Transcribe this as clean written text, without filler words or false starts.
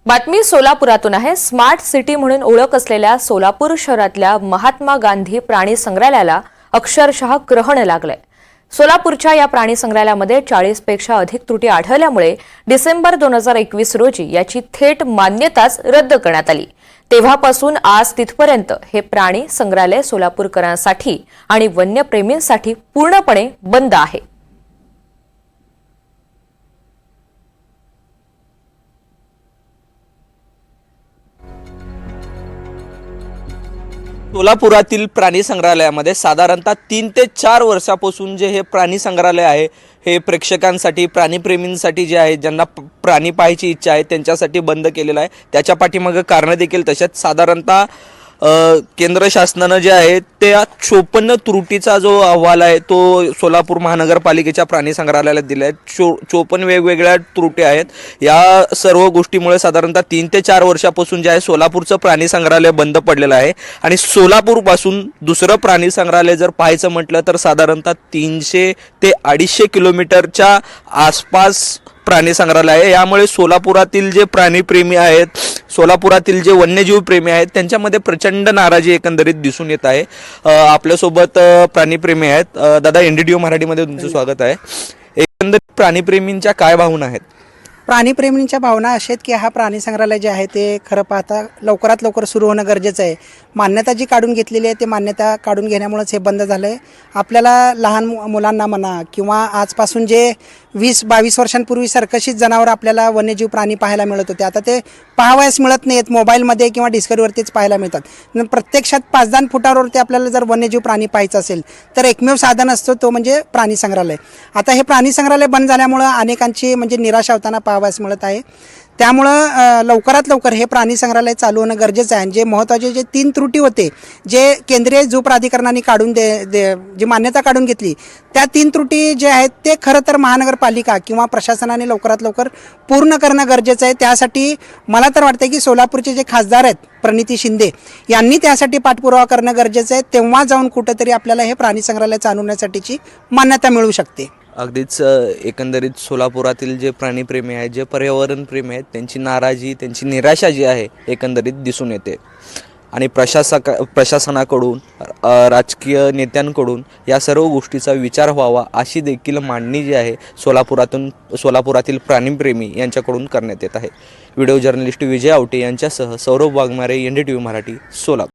बातमी सोलापुरातून आहे। Smart city म्हणून ओळख असलेल्या सोलापूर शहरातल्या महात्मा गांधी प्राणी संग्रहालयाला अक्षरशः ग्रहण लागलंय। सोलापूरच्या या प्राणी संग्रहालयामध्ये 40 पेक्षा अधिक त्रुटी आढळल्यामुळे डिसेंबर 2021 रोजी याची थेट मान्यताच रद्द करण्यात आली। तेव्हापासून आज तिथपर्यंत हे प्राणी संग्रहालय सोलापूरकरांसाठी आणि वन्यप्रेमींसाठी पूर्णपणे बंद आहे। सोलापुरातील प्राणी संग्रहालयामध्ये साधारणतः 3 ते 4 वर्षापासून जे हे प्राणी संग्रहालय आहे हे प्रेक्षकांसाठी प्राणीप्रेमींसाठी जे आहे ज्यांना प्राणी पाहायची इच्छा आहे त्यांच्यासाठी बंद केलेलं आहे। त्याच्या पाठीमागे कारण देखील तशाच साधारणतः केंद्र शासनाने जे आहे त्या 54 त्रुटीचा जो अहवाल आहे तो सोलापूर महानगरपालिकेच्या प्राणी संग्रहालयाला दिला आहे। 54 वेगवेगळ्या त्रुटी आहेत। या सर्व गोष्टीमुळे साधारणतः 3 ते 4 वर्षापासून जे आहे सोलापूरचं प्राणी संग्रहालय बंद पडलेलं आहे आणि सोलापूरपासून दुसरं प्राणी संग्रहालय जर पाहायचं म्हटलं तर साधारणतः 300 ते 250 किलोमीटरच्या आसपास प्राणी संग्रहालय आहे। यामुळे सोलापुरातील जे प्राणीप्रेमी आहेत, सोलापुरातील जे वन्यजीव प्रेमी आहेत त्यांच्यामध्ये प्रचंड नाराजी एकंदरीत दिसून येत आहे। आपल्यासोबत प्राणीप्रेमी आहेत। दादा, एनडीटीव्ही मराठीमध्ये तुमचं स्वागत आहे। एकंदरीत प्राणीप्रेमींच्या काय भावना आहेत? प्राणीप्रेमींच्या भावना अशा आहेत की हा प्राणी संग्रहालय जे आहे ते खरं पाहता लवकरात लवकर सुरू होणं गरजेचं आहे। मान्यता जी काढून घेतलेली आहे ते मान्यता काढून घेण्यामुळेच हे बंद झालं आहे। आपल्याला लहान मुलांना म्हणा किंवा आजपासून जे 20-22 वर्षांपूर्वी सर्कशीत जनावर आपल्याला वन्यजीव प्राणी पाहायला मिळत होते, आता ते पाहावयास मिळत नाहीत। मोबाईलमध्ये किंवा डिस्कवरीवरतीच पाहायला मिळतात। प्रत्यक्षात 5-10 फुटावरती आपल्याला जर वन्यजीव प्राणी पाहायचं असेल तर एकमेव साधन असतं तो म्हणजे प्राणी संग्रहालय। आता हे प्राणी संग्रहालय बंद झाल्यामुळं अनेकांची म्हणजे निराशा होताना पाहावयास मिळत आहे। त्यामुळं लवकरात लवकर हे प्राणी संग्रहालय चालू होणं गरजेचं आहे। जे महत्त्वाचे जे 3 त्रुटी होते जे केंद्रीय झू प्राधिकरणाने काढून जी मान्यता काढून घेतली त्या 3 त्रुटी जे आहेत ते खरं तर महानगरपालिका किंवा प्रशासनाने लवकरात लवकर पूर्ण करणं गरजेचं आहे। त्यासाठी मला तर वाटतं की सोलापूरचे जे खासदार आहेत प्रणिती शिंदे यांनी त्यासाठी पाठपुरावा करणं गरजेचं आहे। तेव्हा जाऊन कुठंतरी आपल्याला हे प्राणी संग्रहालय चालवण्यासाठीची मान्यता मिळू शकते। अगदीच एकंदरीत सोलापुरातील जे प्राणीप्रेमी आहेत, जे पर्यावरणप्रेमी आहेत त्यांची नाराजी, त्यांची निराशा जी आहे एकंदरीत दिसून येते आणि प्रशासनाकडून राजकीय नेत्यांकडून या सर्व गोष्टीचा विचार व्हावा अशी देखील मांडणी जी आहे सोलापुरातील प्राणीप्रेमी यांच्याकडून करण्यात येत आहे। व्हिडिओ जर्नलिस्ट विजय आवटे यांच्यासह सौरभ वाघमारे, एनडीटीव्ही मराठी, सोलापूर।